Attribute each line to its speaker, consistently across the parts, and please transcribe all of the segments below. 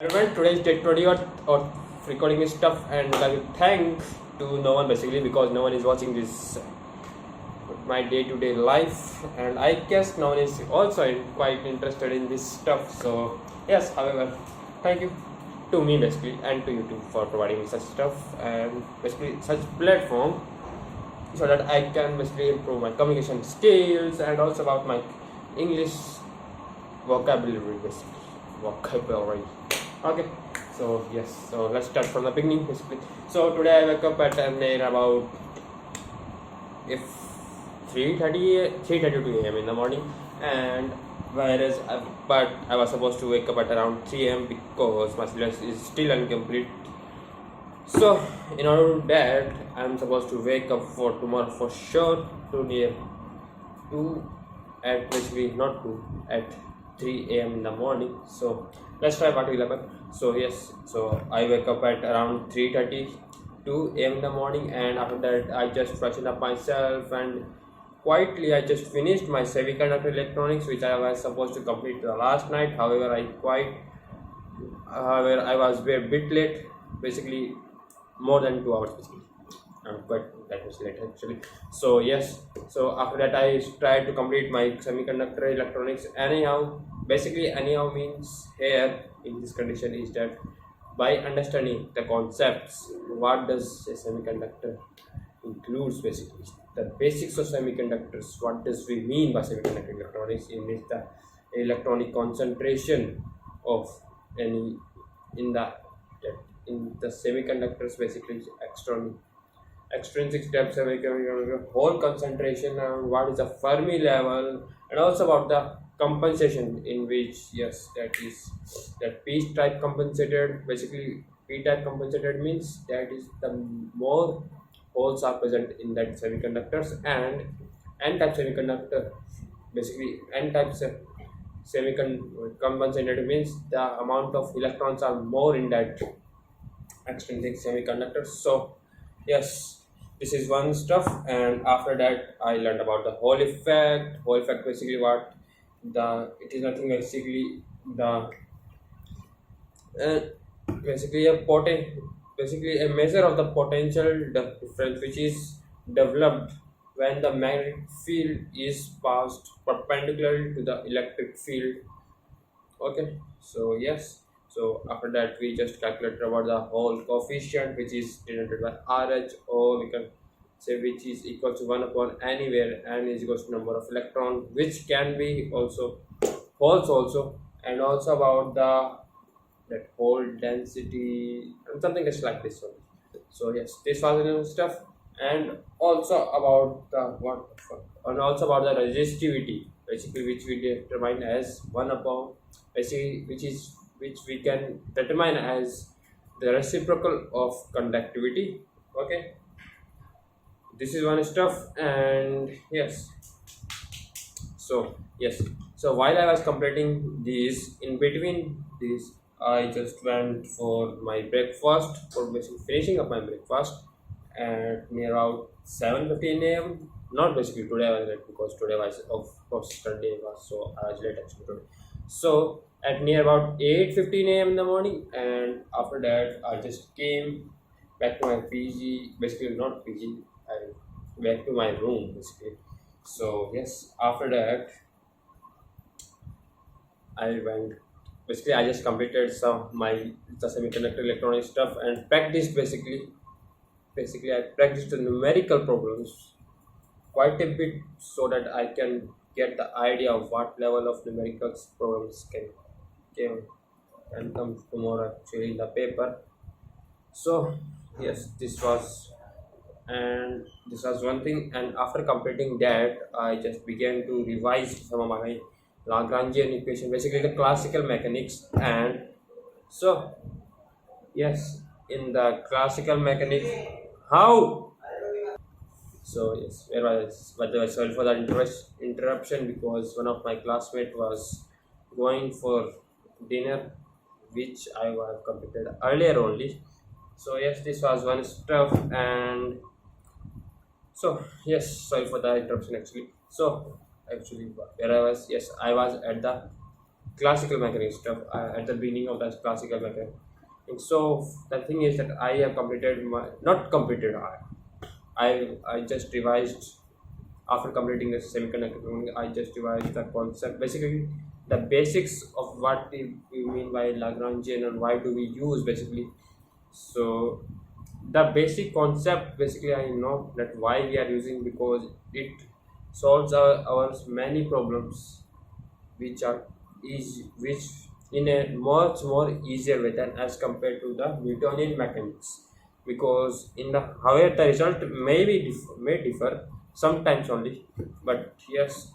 Speaker 1: Everyone, today's day 20 or recording this stuff, and I will thank to no one basically because no one is watching this my day-to-day life, and I guess no one is also quite interested in this stuff. So yes, however, thank you to me basically and to YouTube for providing me such stuff and basically such platform so that I can basically improve my communication skills and also about my English vocabulary basically vocabulary. Okay, so yes, so let's start from the beginning basically. So today I wake up at near about if 3:32 a.m. in the morning, and whereas but I was supposed to wake up at around 3 a.m. because my syllabus is still incomplete. So in order to that I'm supposed to wake up for tomorrow for sure to near 2 at basically not 2 at 3 a.m. in the morning. So let's try what will happen. So yes, so I wake up at around 3:32 a.m. in the morning, and after that I just freshen up myself and quietly I just finished my semiconductor electronics which I was supposed to complete the last night. However, I was a bit late, basically more than 2 hours basically. But that was late actually. So yes, so after that I tried to complete my semiconductor electronics anyhow. Basically anyhow means here in this condition is that by understanding the concepts, what does a semiconductor includes, basically the basics of semiconductors, what does we mean by semiconductor electronics, in which the electronic concentration of any in the semiconductors basically extrinsic steps whole concentration, and what is the Fermi level, and also about the compensation, in which yes, that is that p type compensated. Basically p type compensated means that is the more holes are present in that semiconductors, and n type semiconductor, basically n type compensated means the amount of electrons are more in that extrinsic semiconductors. So yes, this is one stuff, and after that I learned about the Hall effect basically what the it is nothing basically the uh, basically basically a measure of the potential difference which is developed when the magnetic field is passed perpendicular to the electric field. Okay, so yes, so after that we just calculated about the whole coefficient which is denoted by RH, or we can say which is equal to 1 upon any where n is equals to number of electron, which can be also holes also, and also about the that whole density and something just like this one. So yes, this was new stuff, and also about the what and also about the resistivity basically which we determine as 1 upon basically which we can determine as the reciprocal of conductivity. Okay, this is one stuff, and yes, so yes, so while I was completing these, in between these I just went for my breakfast, for basically finishing up my breakfast at near about 7:15 a.m. Not basically today I was late because today was of course Sunday was, so I was late actually today. So at near about 8:15 a.m. in the morning, and after that I just came back to my PG, basically not PG, I back to my room basically. So yes, after that I went, basically I just completed some my the semiconductor electronic stuff and practiced basically I practiced the numerical problems quite a bit so that I can get the idea of what level of numerical problems can, can come tomorrow actually in the paper. So yes, this was one thing, and after completing that I just began to revise some of my Lagrangian equation, basically the classical mechanics. And so yes, in the classical mechanics, how, so yes, where was, but sorry for that interruption because one of my classmates was going for dinner, which I have completed earlier only. So yes, this was one stuff, and so yes, sorry for the interruption actually. So actually where I was, yes, I was at the classical mechanics stuff at the beginning of that classical mechanics. And so the thing is that I have completed my not completed. I just revised after completing the semiconductor programming. I just revised the concept, basically the basics of what we mean by Lagrangian and why do we use basically. So the basic concept basically I know that why we are using, because it solves our many problems which are easy, which in a much more easier way than as compared to the Newtonian mechanics. Because in the however the result may differ sometimes only, but yes,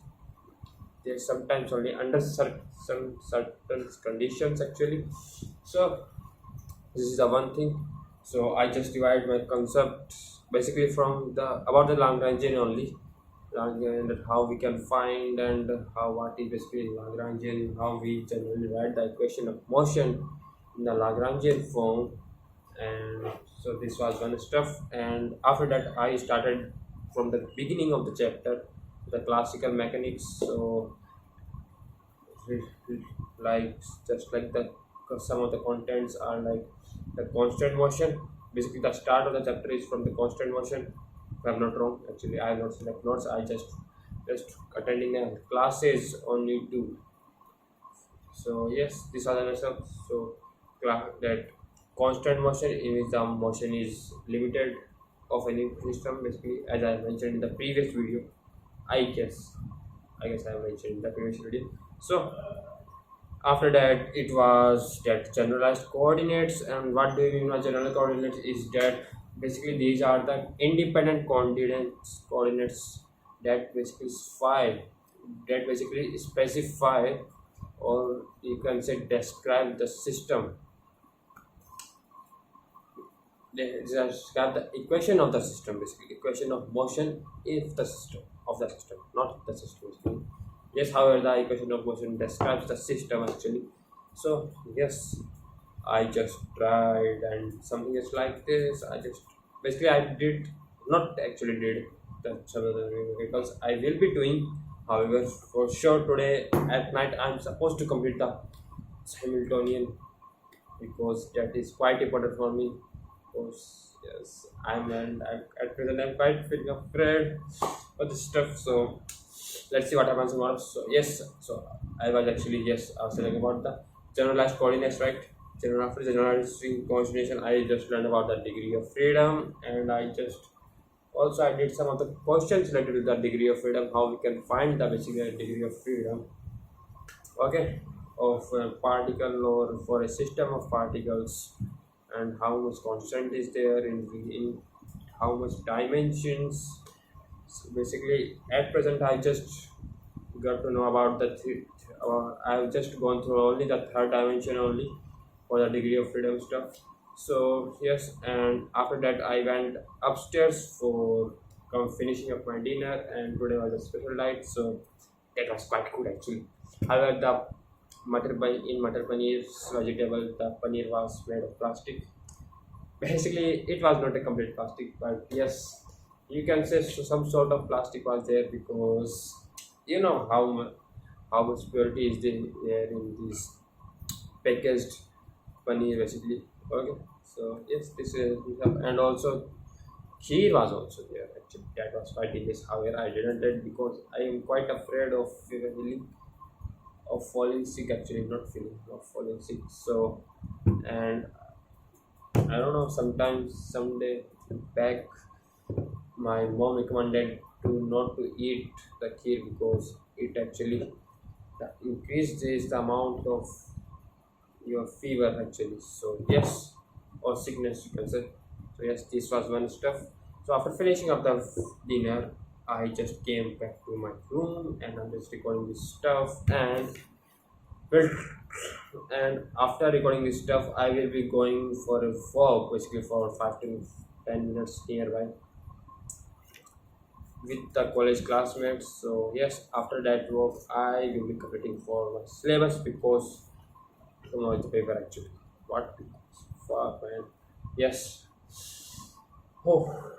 Speaker 1: there's sometimes only under some certain conditions actually. So this is the one thing. So I just divide my concept basically from the about the Lagrangian only, Lagrangian, that how we can find and how what is basically Lagrangian, how we generally write the equation of motion in the Lagrangian form. And so this was one stuff, and after that I started from the beginning of the chapter, the classical mechanics. So like just like the some of the contents are like the constant motion. Basically the start of the chapter is from the constant motion, if I'm not wrong. Actually I have not select notes, I just attending the classes on YouTube. So yes, these are the results. So that constant motion in which the motion is limited of any system, basically as I mentioned in the previous video. I guess I mentioned in the previous video. So after that it was that generalized coordinates. And what do you mean by general coordinates is that basically these are the independent coordinates that basically specify, or you can say describe the system. They describe the equation of the system, basically equation of motion if the system of the system, not the system. Yes, however the equation of motion describes the system actually. So yes, I just tried, and something is like this. I just basically I did not actually did the some of the numericals I will be doing. However, for sure today at night I'm supposed to complete the Hamiltonian, because that is quite important for me. Because yes, at present I'm quite feeling afraid of this stuff. So let's see what happens tomorrow. So yes, so I was actually I was telling about the generalized coordinates, right? After generalized string coordination, I just learned about the degree of freedom, and I did some of the questions related to the degree of freedom, how we can find the basically degree of freedom, okay, of a particle or for a system of particles, and how much constant is there in how much dimensions. So basically at present I just got to know about I've just gone through only the third dimension only for the degree of freedom stuff. So yes, and after that I went upstairs for finishing up my dinner, and today was a special night, so that was quite good actually. However, the Matar Paneer's vegetable, the paneer was made of plastic. Basically it was not a complete plastic, but yes, you can say some sort of plastic was there, because you know how much purity is there in this packaged paneer basically. Okay, so yes, this is, and also kheer was also there actually, that was quite delicious. However, I didn't eat because I am quite afraid of feeling of falling sick actually, not feeling of falling sick. So, and I don't know, sometimes someday back my mom recommended to not to eat the kheer, because it actually increases the amount of your fever actually. So yes, or sickness you can say. So yes, this was one stuff. So after finishing up the dinner, I just came back to my room and I'm just recording this stuff. Well, and after recording this stuff, I will be going for a walk, basically for 5 to 10 minutes nearby with the college classmates. So yes, after that walk, I will be completing for my syllabus, because tomorrow is the paper actually. What? Fuck, man. Yes. Oh.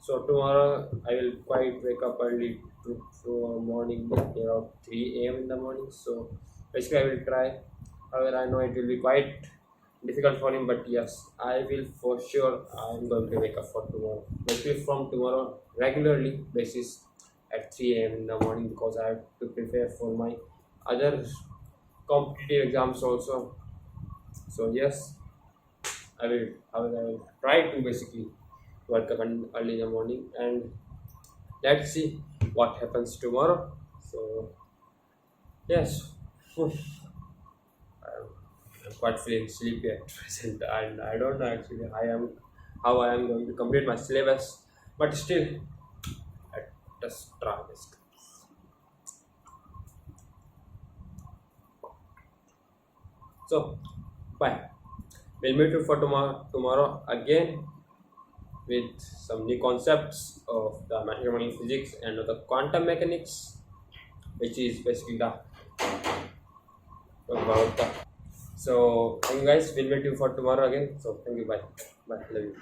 Speaker 1: So tomorrow I will quite wake up early to morning, around 3 a.m. in the morning. So basically I will try. However, I know it will be quite difficult for him, but yes, I will for sure. I'm going to wake up for tomorrow, basically from tomorrow regularly basis at 3 a.m. in the morning, because I have to prepare for my other competitive exams also. So yes, I will try to basically wake up early in the morning, and let's see what happens tomorrow. So yes, I'm quite feeling sleepy at present, and I don't know actually how I am going to complete my syllabus, but still, let us try this. So bye. We'll meet you for tomorrow again with some new concepts of the mathematical physics and of the quantum mechanics, which is basically the about the. So thank you guys. We'll meet you for tomorrow again. So thank you. Bye. Bye. Love you.